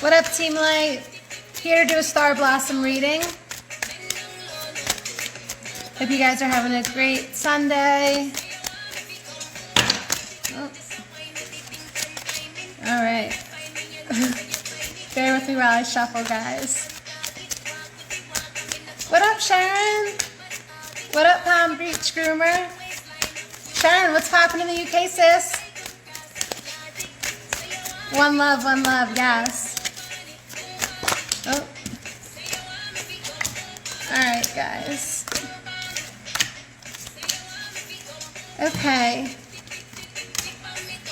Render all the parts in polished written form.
What up, Team Light? Here to do a star blossom reading. Hope you guys are having a great Sunday. Oh. All right. Bear with me while I shuffle, guys. What up, Sharon? What up, Palm Beach Groomer? Sharon, what's poppin' in the UK, sis? One love, yes. Oh. Alright, guys. Okay.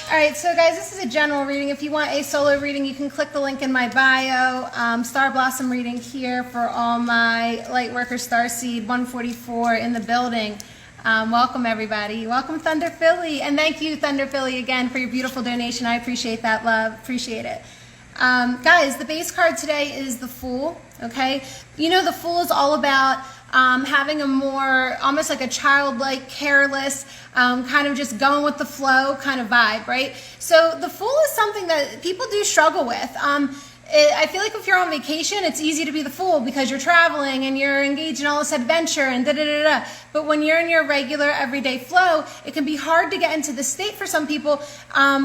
Alright, so guys, this is a general reading. If you want a solo reading, you can click the link in my bio. Star Blossom reading here for all my lightworker starseed 144 in the building. Welcome, everybody. Welcome, Thunder Philly. And thank you, Thunder Philly, again, for your beautiful donation. I appreciate that, love. Appreciate it. Guys, the base card today is the Fool, okay? You know, the Fool is all about having a more, almost like a childlike, careless, kind of just going with the flow kind of vibe, right? So the Fool is something that people do struggle with. I feel like if you're on vacation, it's easy to be the fool because you're traveling and you're engaged in all this adventure and da-da-da-da. But when you're in your regular everyday flow, it can be hard to get into the state for some people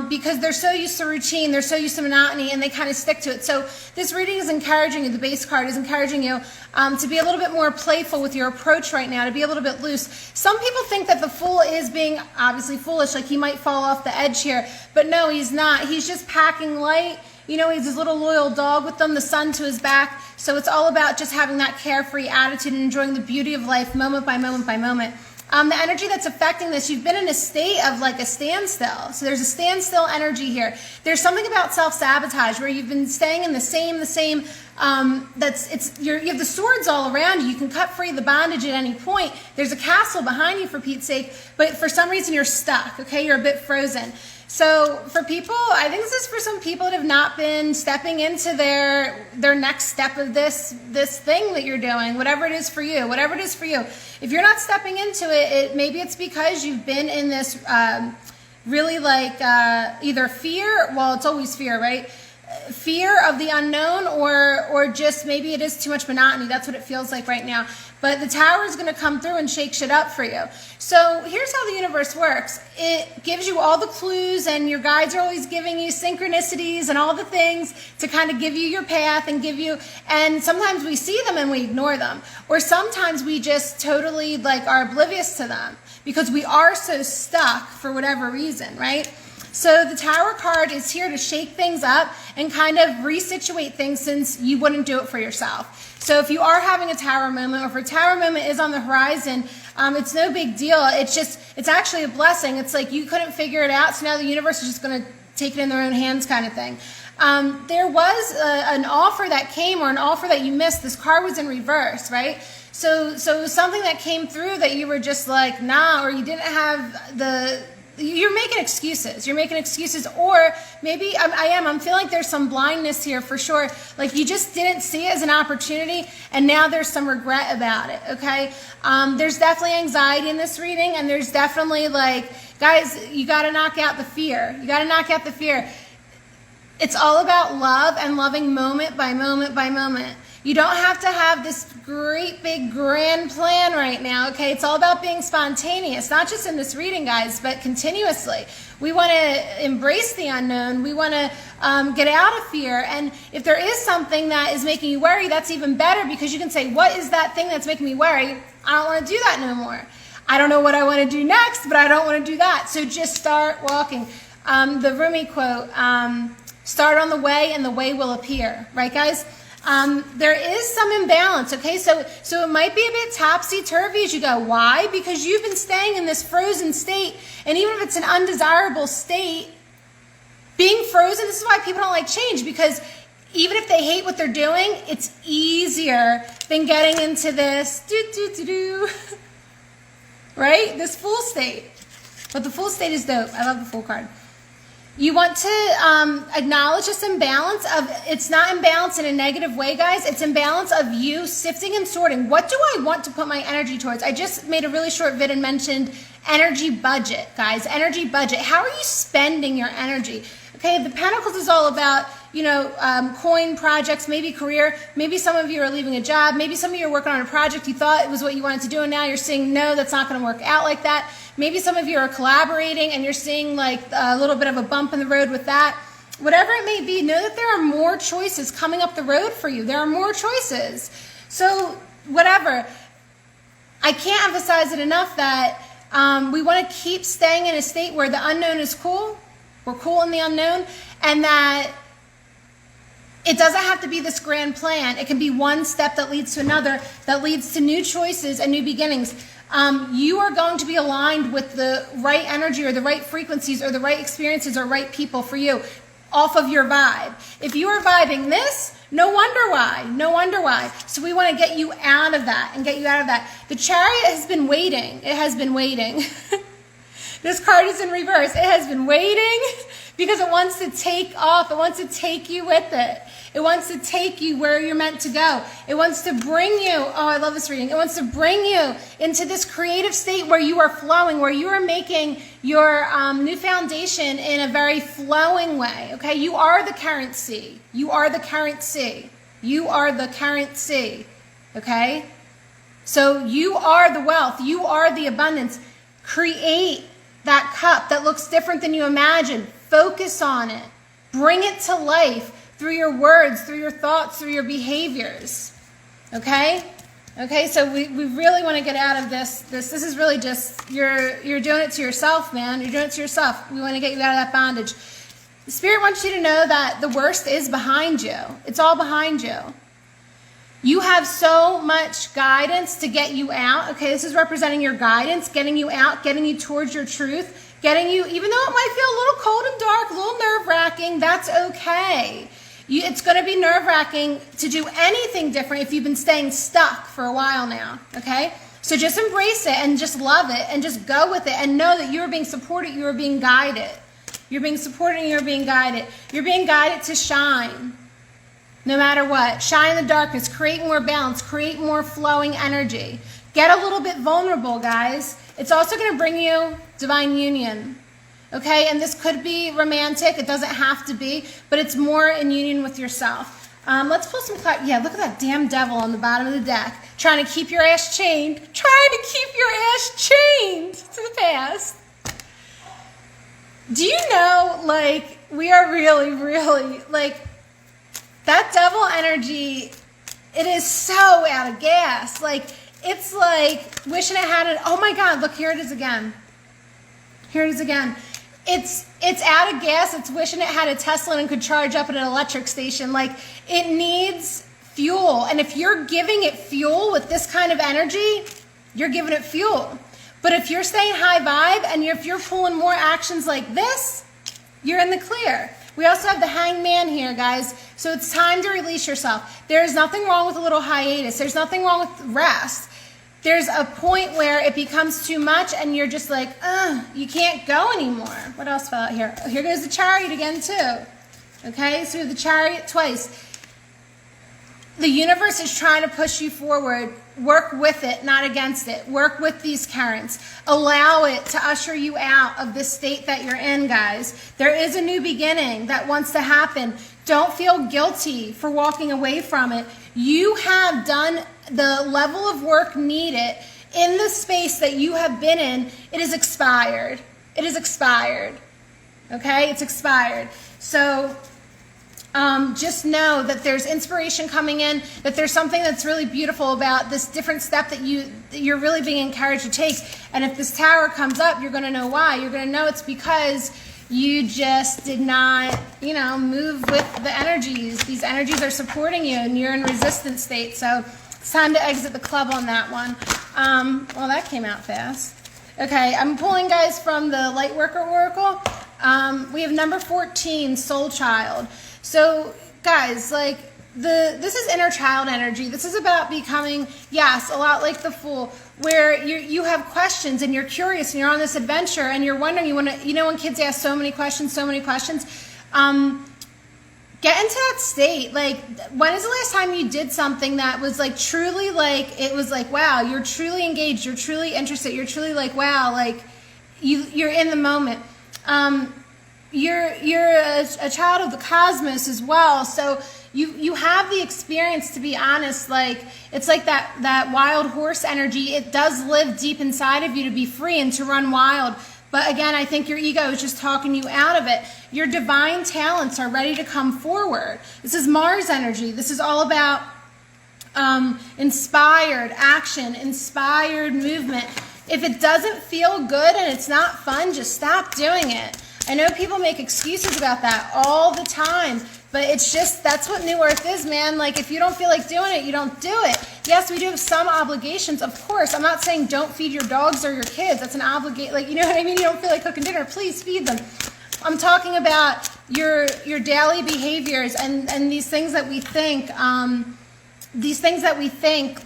because they're so used to routine, they're so used to monotony, and they kind of stick to it. So this reading is encouraging you, the base card is encouraging you to be a little bit more playful with your approach right now, to be a little bit loose. Some people think that the Fool is being obviously foolish, like he might fall off the edge here, but no, he's not. He's just packing light. You know, he has his little loyal dog with him, the sun to his back. So it's all about just having that carefree attitude and enjoying the beauty of life moment by moment by moment. The energy that's affecting this, you've been in a state of like a standstill. So there's a standstill energy here. There's something about self-sabotage where you've been staying in the same, you have the swords all around you. You can cut free the bondage at any point. There's a castle behind you, for Pete's sake, but for some reason you're stuck, okay? You're a bit frozen. So for people, I think this is for some people that have not been stepping into their next step of this thing that you're doing, whatever it is for you, whatever it is for you. If you're not stepping into it, maybe it's because you've been in this really like either fear, well, it's always fear, right? Fear of the unknown, or just maybe it is too much monotony. That's what it feels like right now. But the Tower is going to come through and shake shit up for you. So here's how the universe works. It gives you all the clues, and your guides are always giving you synchronicities and all the things to kind of give you your path and give you, and sometimes we see them and we ignore them. Or sometimes we just totally like are oblivious to them because we are so stuck for whatever reason, right? So the Tower card is here to shake things up and kind of resituate things since you wouldn't do it for yourself. So if you are having a Tower moment, or if a Tower moment is on the horizon, it's no big deal. It's actually a blessing. It's like you couldn't figure it out, so now the universe is just going to take it in their own hands kind of thing. There was an offer that came, or an offer that you missed. This card was in reverse, right? So it was something that came through that you were just like, nah, or you didn't have you're making excuses. You're making excuses, or maybe I'm feeling like there's some blindness here for sure. Like you just didn't see it as an opportunity, and now there's some regret about it, okay? There's definitely anxiety in this reading, and there's definitely like, guys, you got to knock out the fear. You got to knock out the fear. It's all about love and loving moment by moment by moment. You don't have to have this great big grand plan right now, okay? It's all about being spontaneous, not just in this reading, guys, but continuously. We want to embrace the unknown. We want to get out of fear. And if there is something that is making you worry, that's even better, because you can say, what is that thing that's making me worry? I don't want to do that no more. I don't know what I want to do next, but I don't want to do that. So just start walking. The Rumi quote, start on the way and the way will appear, right, guys? There is some imbalance, okay? So it might be a bit topsy-turvy as you go. Why? Because you've been staying in this frozen state, and even if it's an undesirable state, being frozen, this is why people don't like change, because even if they hate what they're doing, it's easier than getting into this, right? This Fool state. But the Fool state is dope. I love the Fool card. You want to acknowledge this imbalance of, it's not imbalance in a negative way, guys. It's imbalance of you sifting and sorting. What do I want to put my energy towards? I just made a really short vid and mentioned energy budget, guys. Energy budget. How are you spending your energy? Okay, the Pentacles is all about coin projects, maybe career. Maybe some of you are leaving a job. Maybe some of you are working on a project you thought it was what you wanted to do, and now you're seeing, no, that's not going to work out like that. Maybe some of you are collaborating and you're seeing like a little bit of a bump in the road with that. Whatever it may be, know that there are more choices coming up the road for you. There are more choices. So whatever. I can't emphasize it enough that we want to keep staying in a state where the unknown is cool. We're cool in the unknown. And that it doesn't have to be this grand plan. It can be one step that leads to another, that leads to new choices and new beginnings. You are going to be aligned with the right energy or the right frequencies or the right experiences or right people for you off of your vibe. If you are vibing this, no wonder why. No wonder why. So we want to get you out of that and get you out of that. The Chariot has been waiting. It has been waiting. This card is in reverse. It has been waiting because it wants to take off. It wants to take you with it. It wants to take you where you're meant to go. It wants to bring you, oh, I love this reading. It wants to bring you into this creative state where you are flowing, where you are making your new foundation in a very flowing way, okay? You are the currency. You are the currency. You are the currency, okay? So you are the wealth. You are the abundance. Create that cup that looks different than you imagined. Focus on it. Bring it to life through your words, through your thoughts, through your behaviors. Okay? Okay, so we really want to get out of this. This is really just, you're doing it to yourself, man. You're doing it to yourself. We want to get you out of that bondage. The Spirit wants you to know that the worst is behind you. It's all behind you. You have so much guidance to get you out. Okay, this is representing your guidance, getting you out, getting you towards your truth, getting you, even though it might feel a little cold and dark, a little nerve-wracking, that's okay. It's going to be nerve-wracking to do anything different if you've been staying stuck for a while now, okay? So just embrace it and just love it and just go with it and know that you're being supported, you're being guided. You're being supported and you're being guided. You're being guided to shine no matter what. Shine in the darkness, create more balance, create more flowing energy. Get a little bit vulnerable, guys. It's also going to bring you divine union. Okay, and this could be romantic. It doesn't have to be, but it's more in union with yourself. Let's pull some cards. Yeah, look at that damn devil on the bottom of the deck. Trying to keep your ass chained. Trying to keep your ass chained to the past. Do you know, like, we are really, really, like, that devil energy, it is so out of gas. Like, it's like wishing it had it. Oh my God, look, here it is again. Here it is again. It's out of gas. It's wishing it had a Tesla and could charge up at an electric station. Like, it needs fuel. And if you're giving it fuel with this kind of energy, you're giving it fuel. But if you're staying high vibe and if you're pulling more actions like this, you're in the clear. We also have the hangman here, guys. So it's time to release yourself. There is nothing wrong with a little hiatus. There's nothing wrong with rest. There's a point where it becomes too much and you're just like, you can't go anymore. What else fell out here? Oh, here goes the Chariot again too. Okay, so the Chariot twice. The universe is trying to push you forward. Work with it, not against it. Work with these currents. Allow it to usher you out of this state that you're in, guys. There is a new beginning that wants to happen. Don't feel guilty for walking away from it. You have done the level of work needed in the space that you have been in. It is expired. It is expired. Okay? It's expired. So just know that there's inspiration coming in, that there's something that's really beautiful about this different step that you're really being encouraged to take. And if this tower comes up, you're going to know why. You're going to know it's because you just did not, move with the energies. These energies are supporting you and you're in resistance state. So it's time to exit the club on that one. Well, that came out fast. Okay, I'm pulling, guys, from the Lightworker Oracle. We have number 14, Soul Child. So, guys, like, this is inner child energy. This is about becoming, yes, a lot like the Fool, where you have questions and you're curious and you're on this adventure and you're wondering, you want to, when kids ask so many questions, get into that state. Like, when is the last time you did something that was like truly like, it was like, wow, you're truly engaged, you're truly interested, you're truly like, wow, like you're in the moment. you're a child of the cosmos as well. So you have the experience, to be honest. Like, it's like that wild horse energy. It does live deep inside of you to be free and to run wild. But again, I think your ego is just talking you out of it. Your divine talents are ready to come forward. This is Mars energy. This is all about inspired action, inspired movement. If it doesn't feel good and it's not fun, just stop doing it. I know people make excuses about that all the time, but it's just, that's what New Earth is, man. Like, if you don't feel like doing it, you don't do it. Yes, we do have some obligations, of course. I'm not saying don't feed your dogs or your kids. That's an obligation. Like, you know what I mean? You don't feel like cooking dinner, please feed them. I'm talking about your daily behaviors and these things that we think,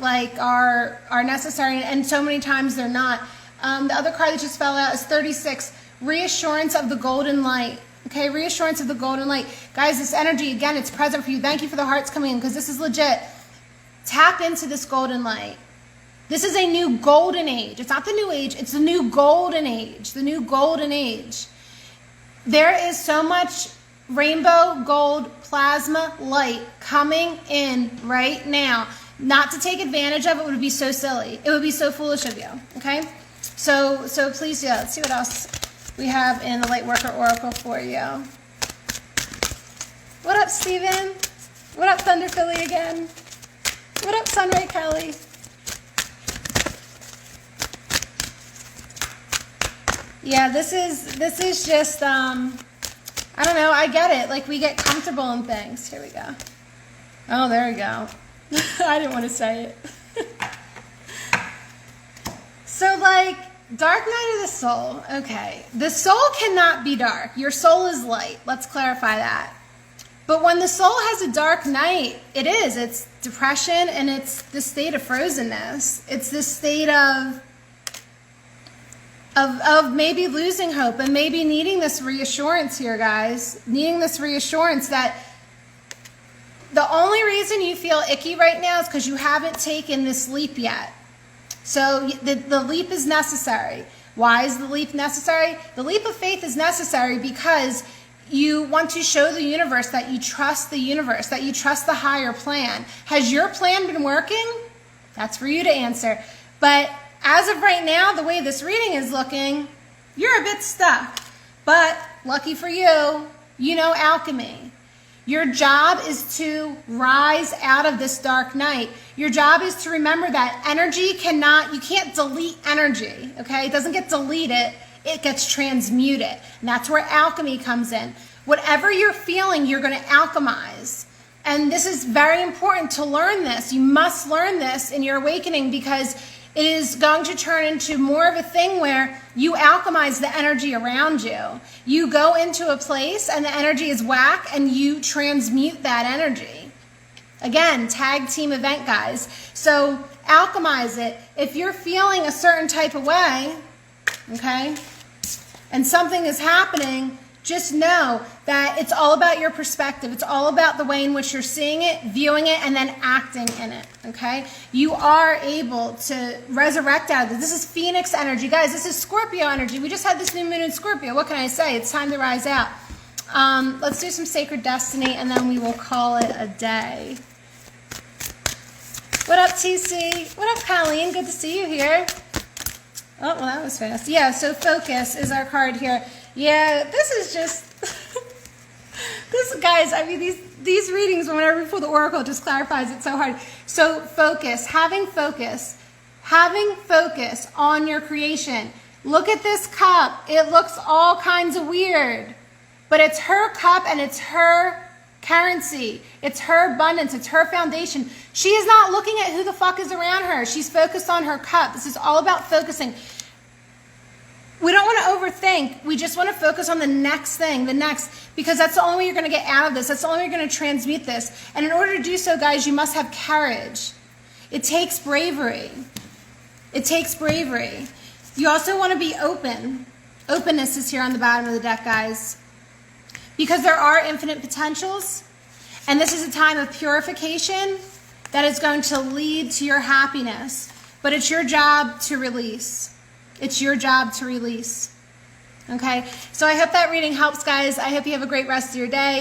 like are necessary, and so many times they're not. The other card that just fell out is 36, Reassurance of the Golden Light. Okay, Reassurance of the Golden Light. Guys, this energy, again, it's present for you. Thank you for the hearts coming in, because this is legit. Tap into this golden light. This is a new golden age. It's not the new age, it's the new golden age. The new golden age. There is so much rainbow, gold, plasma, light coming in right now. Not to take advantage of it would be so silly. It would be so foolish of you, okay? So please, yeah, let's see what else we have in the Lightworker Oracle for you. What up, Steven? What up, Thunder Philly again? What up, Sunray Kelly? Yeah, this is just, I don't know, I get it. Like, we get comfortable in things. Here we go. Oh, there we go. I didn't want to say it. So, like, dark night of the soul. Okay. The soul cannot be dark. Your soul is light. Let's clarify that. But when the soul has a dark night, it is. It's depression, and it's the state of frozenness. It's this state of maybe losing hope and maybe needing this reassurance here, guys. Needing this reassurance that the only reason you feel icky right now is because you haven't taken this leap yet. So the leap is necessary. Why is the leap necessary? The leap of faith is necessary because you want to show the universe that you trust the universe, that you trust the higher plan. Has your plan been working? That's for you to answer. But as of right now, the way this reading is looking, you're a bit stuck. But lucky for you, you know alchemy. Your job is to rise out of this dark night. Your job is to remember that energy you can't delete energy, okay? It doesn't get deleted, it gets transmuted. And that's where alchemy comes in. Whatever you're feeling, you're going to alchemize. And this is very important to learn this. You must learn this in your awakening, because it is going to turn into more of a thing where you alchemize the energy around you. You go into a place and the energy is whack, and you transmute that energy. Again, tag team event, guys. So alchemize it. If you're feeling a certain type of way, okay, and something is happening, just know that it's all about your perspective. It's all about the way in which you're seeing it, viewing it, and then acting in it, okay? You are able to resurrect out of this. This is Phoenix energy. Guys, this is Scorpio energy. We just had this new moon in Scorpio. What can I say? It's time to rise out. Let's do some Sacred Destiny, and then we will call it a day. What up, TC? What up, Colleen? Good to see you here. Oh, well, that was fast. Yeah, so Focus is our card here. Yeah, this is just, this, guys, I mean, these readings, whenever we pull the Oracle, it just clarifies it so hard. So focus, having focus on your creation. Look at this cup. It looks all kinds of weird, but it's her cup and it's her currency. It's her abundance. It's her foundation. She is not looking at who the fuck is around her. She's focused on her cup. This is all about focusing. We don't want to overthink. We just want to focus on the next thing, because that's the only way you're going to get out of this. That's the only way you're going to transmute this. And in order to do so, guys, you must have courage. It takes bravery. It takes bravery. You also want to be open. Openness is here on the bottom of the deck, guys, because there are infinite potentials. And this is a time of purification that is going to lead to your happiness. But it's your job to release. It's your job to release. Okay, so I hope that reading helps, guys. I hope you have a great rest of your day.